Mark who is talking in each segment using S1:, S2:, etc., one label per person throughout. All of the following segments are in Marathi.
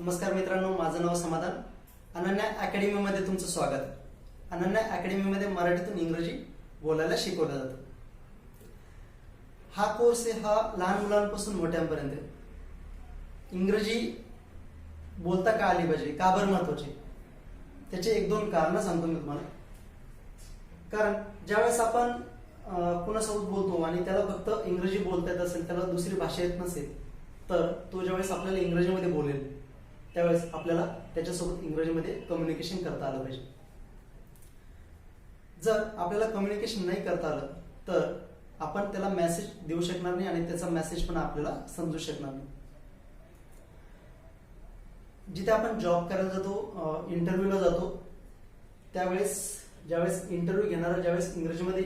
S1: नमस्कार मित्रांनो, माझं नाव समाधान. अनन्या अकॅडमीमध्ये तुमचं स्वागत. अनन्या अकॅडमीमध्ये मराठीतून इंग्रजी बोलायला शिकवलं जातं. हा कोर्स आहे हा लहान मुलांपासून मोठ्यांपर्यंत. इंग्रजी बोलता का आली पाहिजे, का बरं महत्वाची, त्याचे एक दोन कारणं सांगतो मी तुम्हाला. कारण ज्यावेळेस आपण कुणासोबत बोलतो आणि त्याला फक्त इंग्रजी बोलता येत असेल, त्याला दुसरी भाषा येत नसेल, तर तो ज्यावेळेस आपल्याला इंग्रजीमध्ये बोलेल त्यावेळेस आपल्याला त्याच्यासोबत इंग्रजीमध्ये कम्युनिकेशन करता आलं पाहिजे. जर आपल्याला कम्युनिकेशन नाही करता आलं तर आपण त्याला मेसेज देऊ शकणार नाही आणि त्याचा मेसेज पण आपल्याला समजू शकणार नाही. जिथे आपण जॉब करायला जातो, इंटरव्ह्यूला जातो, त्यावेळेस ज्यावेळेस इंटरव्ह्यू घेणारा ज्यावेळेस इंग्रजीमध्ये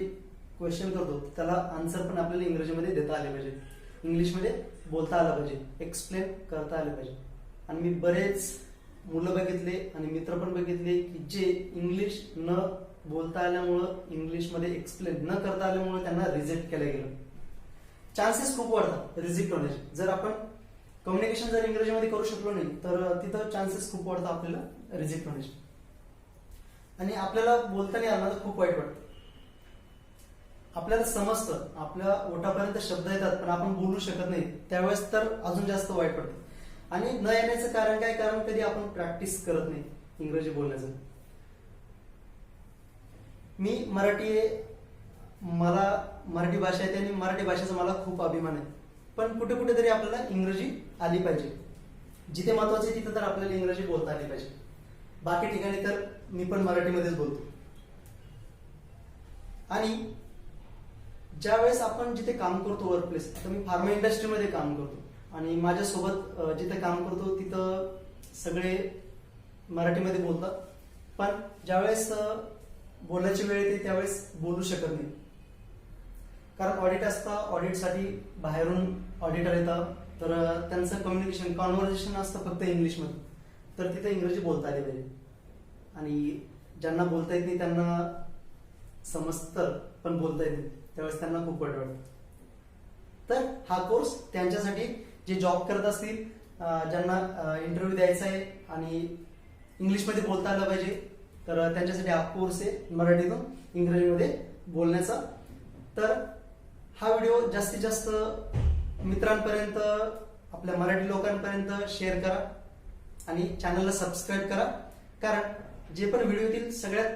S1: क्वेश्चन करतो त्याला आन्सर पण आपल्याला इंग्रजीमध्ये देता आले पाहिजे, इंग्लिशमध्ये बोलता आलं पाहिजे, एक्सप्लेन करता आलं पाहिजे. आणि मी बरेच मुलं बघितले आणि मित्र पण बघितले की जे इंग्लिश न बोलता आल्यामुळं, इंग्लिशमध्ये एक्सप्लेन न करता आल्यामुळे त्यांना रिजेक्ट केलं गेलं. चान्सेस खूप वाढतात रिजेक्ट होण्याचे. जर आपण कम्युनिकेशन जर इंग्रजीमध्ये करू शकलो नाही तर तिथं चान्सेस खूप वाढतात आपल्याला रिजेक्ट होण्याचे. आणि आपल्याला बोलता नाही आलं तर खूप वाईट वाटतं. आपल्याला समजतं, आपल्या ओठापर्यंत शब्द येतात पण आपण बोलू शकत नाही, त्यावेळेस तर अजून जास्त वाईट पडतं. आणि न येण्याचं कारण काय, कारण कधी आपण प्रॅक्टिस करत नाही इंग्रजी बोलण्याचं. मी मराठी आहे, मला मराठी भाषा येते आणि मराठी भाषेचा मला खूप अभिमान आहे. पण कुठे कुठेतरी आपल्याला इंग्रजी आली पाहिजे. जिथे महत्वाचे तिथे तर आपल्याला इंग्रजी बोलता आली पाहिजे. बाकी ठिकाणी तर मी पण मराठीमध्येच बोलतो. आणि ज्यावेळेस आपण जिथे काम करतो, वर्कप्लेस, आता मी फार्मा इंडस्ट्रीमध्ये काम करतो आणि माझ्यासोबत जिथे काम करतो तिथं सगळे मराठीमध्ये बोलतात. पण ज्यावेळेस बोलायची वेळ येते त्यावेळेस बोलू शकत नाही. कारण ऑडिट असतं, ऑडिटसाठी बाहेरून ऑडिटर येतात, तर त्यांचं कम्युनिकेशन, कॉन्व्हर्सेशन असतं फक्त इंग्लिशमध्ये, तर तिथे इंग्रजी बोलता आली पाहिजे. आणि ज्यांना बोलता येत नाही त्यांना समजतं पण बोलता येत नाही, त्यावेळेस त्यांना खूप वाईट वाटतं. तर हा कोर्स त्यांच्यासाठी जे जॉब करत असतील, ज्यांना इंटरव्ह्यू द्यायचा आहे आणि इंग्लिशमध्ये बोलता आलं पाहिजे, तर त्यांच्यासाठी हा कोर्स आहे मराठीतून इंग्रजीमध्ये बोलण्याचा. तर हा व्हिडिओ जास्तीत जास्त मित्रांपर्यंत, आपल्या मराठी लोकांपर्यंत शेअर करा आणि चॅनलला सबस्क्राईब करा. कारण जे पण व्हिडिओ येतील सगळ्यात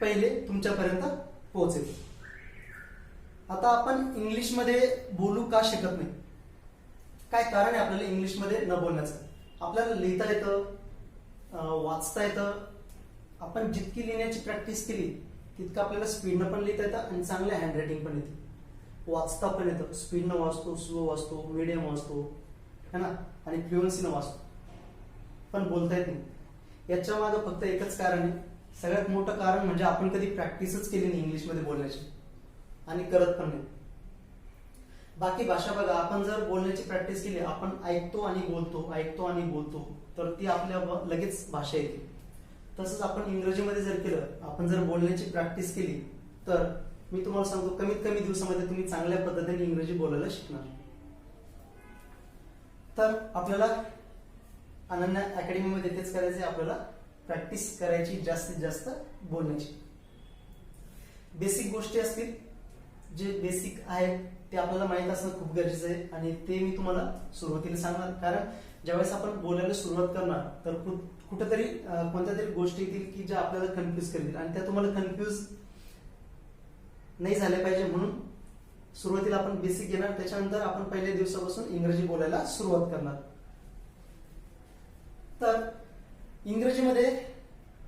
S1: पहिले तुमच्यापर्यंत पोहोचेल. आता आपण इंग्लिशमध्ये बोलू का शकत नाही, काय कारण आहे आपल्याला इंग्लिशमध्ये न बोलण्याचं? आपल्याला लिहिता येतं, वाचता येतं. आपण जितकी लिहिण्याची प्रॅक्टिस केली तितकं आपल्याला स्पीडनं पण लिहिता येतं आणि चांगल्या हँडरायटिंग पण येते. वाचता पण येतं, स्पीडनं वाचतो, स्लो वाचतो, मीडियम वाचतो, है ना, आणि फ्लुएन्सीनं वाचतो. पण बोलता येत नाही. याच्या मागे फक्त एकच कारण आहे, सगळ्यात मोठं कारण म्हणजे आपण कधी प्रॅक्टिसच केली नाही इंग्लिशमध्ये बोलण्याची आणि करत पण नाही. बाकी भाषा बघा, आपण जर बोलण्याची प्रॅक्टिस केली, आपण ऐकतो आणि बोलतो, ऐकतो आणि बोलतो, तर ती आपल्या लगेच भाषा येते. तसंच आपण इंग्रजीमध्ये जर केलं, आपण जर बोलण्याची प्रॅक्टिस केली, तर मी तुम्हाला सांगतो कमीत कमी दिवसामध्ये तुम्ही चांगल्या पद्धतीने इंग्रजी बोलायला शिकणार. तर आपल्याला अनन्या अकॅडमीमध्ये तेच करायचं आहे, आपल्याला प्रॅक्टिस करायची जास्तीत जास्त बोलण्याची. बेसिक गोष्टी असतील, जे बेसिक आहेत ते आपल्याला माहित असणं खूप गरजेचं आहे आणि ते मी तुम्हाला सुरुवातीला सांगणार. कारण ज्यावेळेस आपण बोलायला सुरुवात करणार तर कुठेतरी कोणत्या तरी गोष्टी येतील की ज्या आपल्याला कन्फ्युज करतील आणि त्या तुम्हाला कन्फ्युज नाही झाल्या पाहिजे, म्हणून सुरुवातीला आपण बेसिक घेणार. त्याच्यानंतर आपण पहिल्या दिवसापासून इंग्रजी बोलायला सुरुवात करणार. तर इंग्रजीमध्ये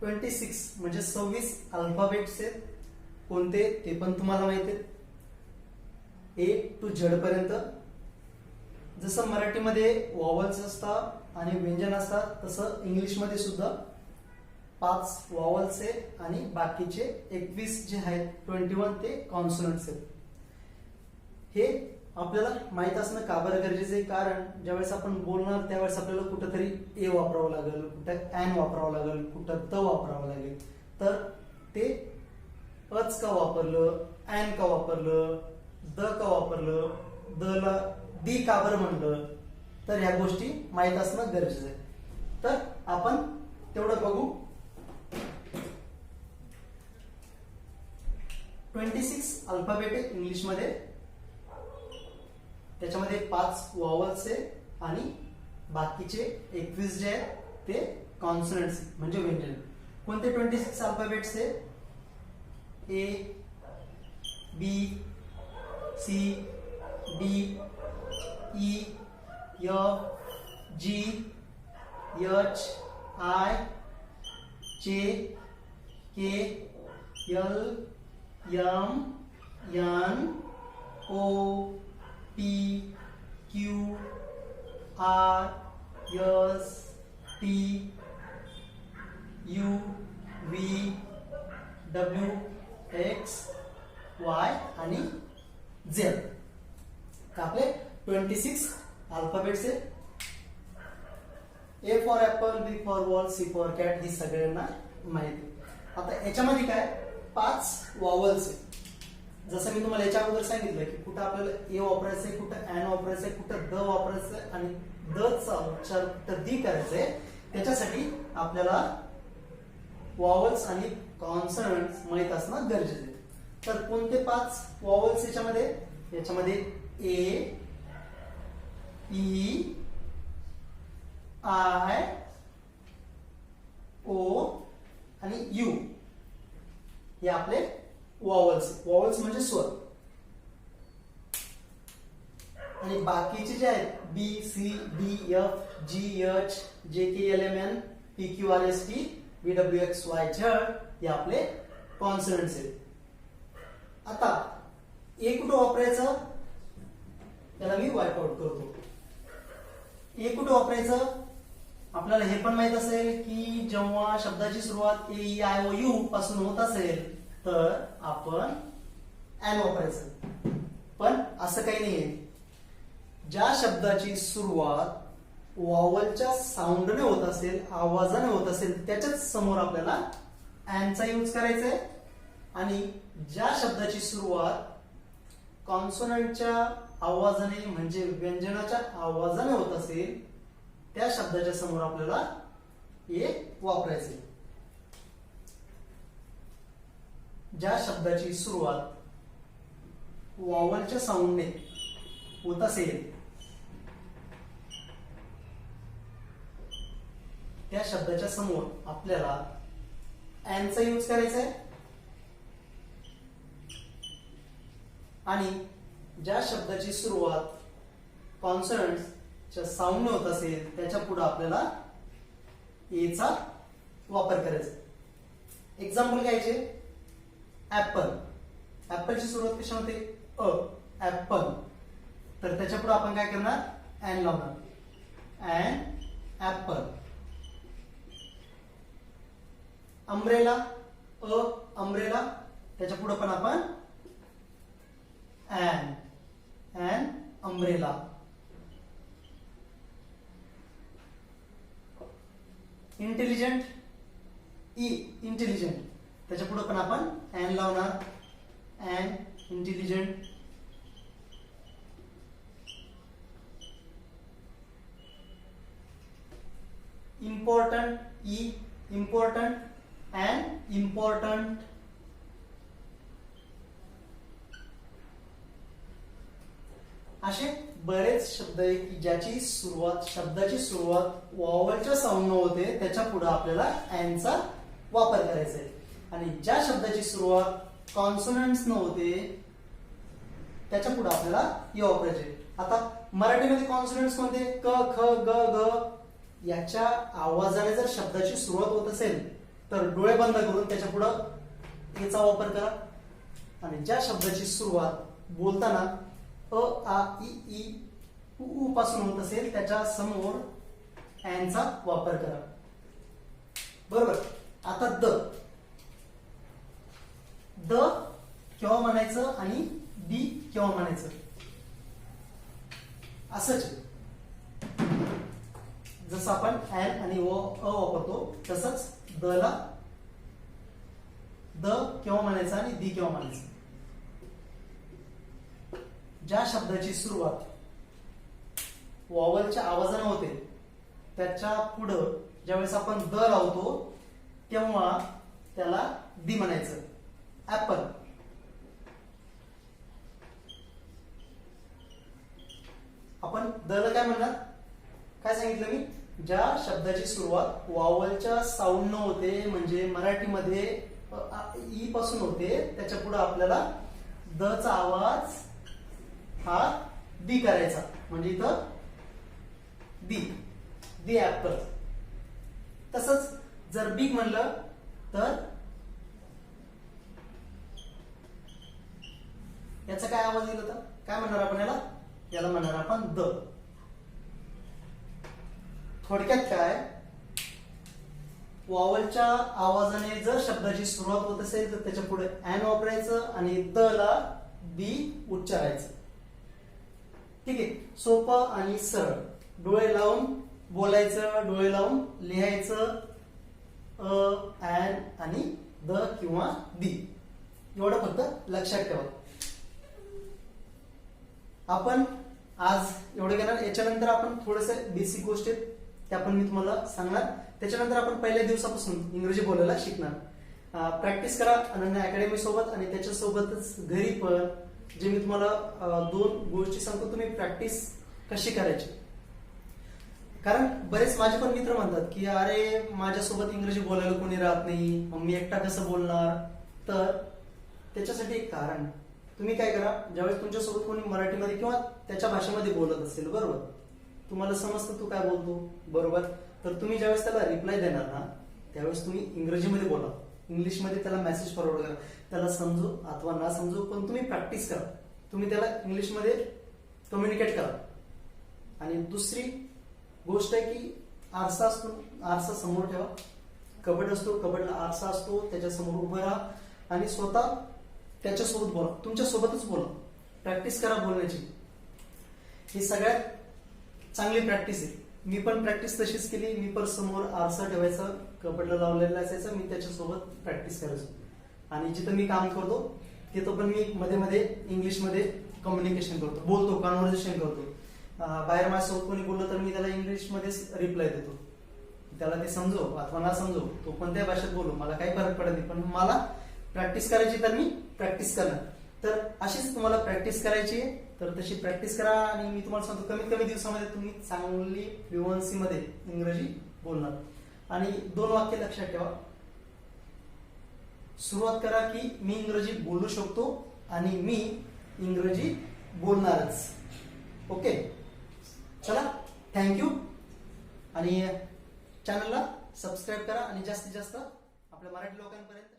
S1: 26 म्हणजे 26 अल्फाबेट्स आहेत. कोणते ते पण तुम्हाला माहिती आहे, A to Z पर्यंत. जसं मराठीमध्ये वॉवल्स असतात आणि व्यंजन असतात, तसं इंग्लिशमध्ये सुद्धा 5 वॉवल्स आहेत आणि बाकीचे 21 जे आहेत 21 ते कॉन्सोनंट्स आहेत. हे आपल्याला माहित असणं का बरं गरजेचं आहे? कारण ज्यावेळेस आपण बोलणार त्यावेळेस आपल्याला कुठंतरी ए वापरावं लागेल, कुठं ॲन वापरावं लागेल, कुठं त वापरावं लागेल. तर ते अच का वापरलं, ॲन का वापरलं, द का वापरलं, द ला दी का बरं म्हणलं, तर ह्या गोष्टी माहित असणं गरजेचं आहे. तर आपण तेवढं बघू. 26 अल्फाबेट आहे इंग्लिश मध्ये, त्याच्यामध्ये 5 वॉवल्स आहे आणि बाकीचे 21 जे आहेत ते कॉन्सोनंट्स म्हणजे व्यंजन. कोणते 26 अल्फाबेट्स आहे? A, B, C, D, E, F, G, H, I, J, K, L, M, N, O, P, Q, R, S, T, U, V, W, X, Y आणि झेड. आपले 26 अल्फाबेट्स आहे. A for apple, B for ball, C for cat, ही सगळ्यांना माहिती. आता याच्यामध्ये काय 5 वॉवल्स आहे. जसं मी तुम्हाला याच्या अगोदर सांगितलं की कुठं आपल्याला ए वापरायचं आहे, कुठं एन वापरायचं आहे, कुठं द वापरायचं आहे आणि द चा उच्चार कुठं दी करायचं आहे. त्याच्यासाठी आपल्याला वॉवल्स आणि कॉन्सोनंट्स माहित असणं गरजेचं आहे. तर कोणते 5 वॉवल्स याच्यामध्ये? याच्यामध्ये ए, ई, आय, ओ आणि यू हे आपले वॉवल्स. वॉवल्स म्हणजे स्वर. आणि बाकीचे जे आहेत B, C, D, F, G, H, J, K, L, M, N, P, Q, R, S, T, V, W, X, Y, Z हे आपले कॉन्सोनंट्स आहेत. आता ए कुठं वापरायचं त्याला मी वाईप आउट करतो. ए कुठं वापरायचं? आपल्याला हे पण माहित असेल की जेव्हा शब्दाची सुरुवात ए, ई, आय, ओ, यू पासून होत असेल तर आपण एन वापरायचं. पण असं काही नाहीये. ज्या शब्दाची सुरुवात वॉवलच्या साऊंडने होत असेल, आवाजाने होत असेल, त्याच्याच समोर आपल्याला एनचा यूज करायचा आहे. आणि ज्या शब्दाची सुरुवात कॉन्सोनंटच्या आवाजाने म्हणजे व्यंजनाच्या आवाजाने होत असेल त्या शब्दाच्या समोर आपल्याला ए वापरायचे. ज्या शब्दाची सुरुवात वॉवलच्या साऊंडने होत असेल त्या शब्दाच्या समोर आपल्याला एनचा यूज करायचा आहे. आणि ज्या शब्दाची सुरुवात कॉन्सोनंट्सच्या साऊंडने होत असेल त्याच्या पुढे आपल्याला एचा वापर करायचा. एक्झाम्पल घ्यायचे. ऍपल. ऍपलची सुरुवात कशा होते? A, apple. तर त्याच्या पुढे आपण काय करणार? एन लावणार. An apple. Umbrella. A, umbrella. त्याच्या पुढे पण आपण an umbrella. Intelligent. E, intelligent. त्याच्या पुढे पण आपण एन लावणार. An intelligent. Important. E, important. An important. असे बरेच शब्द आहे की ज्याची सुरुवात शब्दाची सुरुवात वॉवलच्या साऊंडने होते त्याच्या पुढे आपल्याला एनचा वापर करायचा आहे. आणि ज्या शब्दाची सुरुवात कॉन्सोनंट्सने होते त्याच्या पुढे आपल्याला ए वापरायचे. आता मराठीमध्ये कॉन्सोनंट्स कोणते? क, ख, ग, घ. याच्या आवाजाने जर शब्दाची सुरुवात होत असेल तर डोळे बंद करून त्याच्या पुढे एचा वापर करा. आणि ज्या शब्दाची सुरुवात बोलताना अ, आ, ई, उ पासून होत असेल त्याच्या समोर एनचा वापर करा. बरोबर. आता द. द केव्हा म्हणायचं आणि दी केव्हा म्हणायचं असंच. जसं आपण एन आणि अ वापरतो तसंच द ला द केव्हा म्हणायचं आणि दी केव्हा म्हणायचं. ज्या शब्दाची सुरुवात वॉवलच्या आवाजाने होते त्याच्या पुढं ज्यावेळेस आपण द लावतो तेव्हा त्याला दी म्हणायचं. ऍपल. आपण द ला काय म्हणणार, काय सांगितलं मी, ज्या शब्दाची सुरुवात वावलच्या साऊंड न होते, म्हणजे मराठीमध्ये ई पासून होते, त्याच्या पुढे आपल्याला द चा आवाज हा दी करायचा. म्हणजे इथं दी ऍपल. तसंच जर बिग म्हणलं तर याचा काय आवाज येईल होता, काय म्हणणार आपण याला म्हणणार आपण द. थोडक्यात काय, वावलच्या आवाजाने जर शब्दाची सुरुवात होत असेल तर त्याच्या पुढे ऍन वापरायचं आणि द ला बी उच्चारायचं. ठीक आहे, सोपं आणि सरळ. डोळे लावून बोलायचं, डोळे लावून लिहायचं. ऍन आणि द किंवा दी, एवढं फक्त लक्षात ठेवा. आपण आज एवढं घेणार. याच्यानंतर आपण थोडस बेसिक गोष्टी त्या पण मी तुम्हाला सांगणार. त्याच्यानंतर आपण पहिल्या दिवसापासून इंग्रजी बोलायला शिकणार. प्रॅक्टिस करा अनन्या अकॅडमी सोबत, आणि त्याच्यासोबतच घरी पण जे मी तुम्हाला 2 गोष्टी सांगतो, तुम्ही प्रॅक्टिस कशी करायची. कारण बरेच माझे पण मित्र म्हणतात की अरे माझ्यासोबत इंग्रजी बोलायला कोणी राहत नाही, मग मी एकटा कसं बोलणार. तर त्याच्यासाठी एक कारण, तुम्ही काय करा, ज्यावेळेस तुमच्यासोबत कोणी मराठीमध्ये किंवा त्याच्या भाषेमध्ये बोलत असेल, बरोबर, तुम्हाला समजतं तू काय बोलतो, बरोबर, तर तुम्ही ज्यावेळेस त्याला रिप्लाय देणार ना, त्यावेळेस तुम्ही इंग्रजीमध्ये बोला, इंग्लिशमध्ये त्याला मेसेज फॉरवर्ड करा. त्याला समजू अथवा ना समजू, पण तुम्ही प्रॅक्टिस करा. तुम्ही त्याला इंग्लिशमध्ये कम्युनिकेट करा. आणि दुसरी गोष्ट आहे की आरसा असतो, आरसा समोर ठेवा. कबड असतो, कबडला आरसा असतो, त्याच्यासमोर उभं राहा आणि स्वतः त्याच्यासोबत बोला, तुमच्यासोबतच बोला. प्रॅक्टिस करा बोलण्याची. ही सगळ्यात चांगली प्रॅक्टिस आहे. मी पण प्रॅक्टिस तशीच केली. मी पण समोर आरसा ठेवायचा, कबडला लावलेला असायचा, मी त्याच्यासोबत प्रॅक्टिस करायचो. आणि जिथं मी काम करतो तिथं पण मी मध्ये मध्ये इंग्लिशमध्ये कम्युनिकेशन करतो, बोलतो, कॉन्व्हर्सेशन करतो. बाहेर माझ्यासोबत कोणी बोललं तर मी त्याला इंग्लिशमध्येच रिप्लाय देतो. त्याला ते समजो अथवा ना समजो, तो कोणत्याही भाषेत बोलू, मला काही फरक पडत नाही. पण मला प्रॅक्टिस करायची तर मी प्रॅक्टिस करणार. तर अशीच तुम्हाला प्रॅक्टिस करायची आहे, तर तशी प्रॅक्टिस करा. आणि मी तुम्हाला सांगतो, कमीत कमी दिवसामध्ये तुम्ही चांगली फ्लुएन्सी मध्ये इंग्रजी बोलणार. आणि 2 वाक्य लक्षात ठेवा. सुरुवात करा की मी इंग्रजी बोलू शकतो आणि मी इंग्रजी बोलणारच. ओके, चला, थँक्यू. आणि चॅनलला सबस्क्राईब करा आणि जास्तीत जास्त आपल्या मराठी लोकांपर्यंत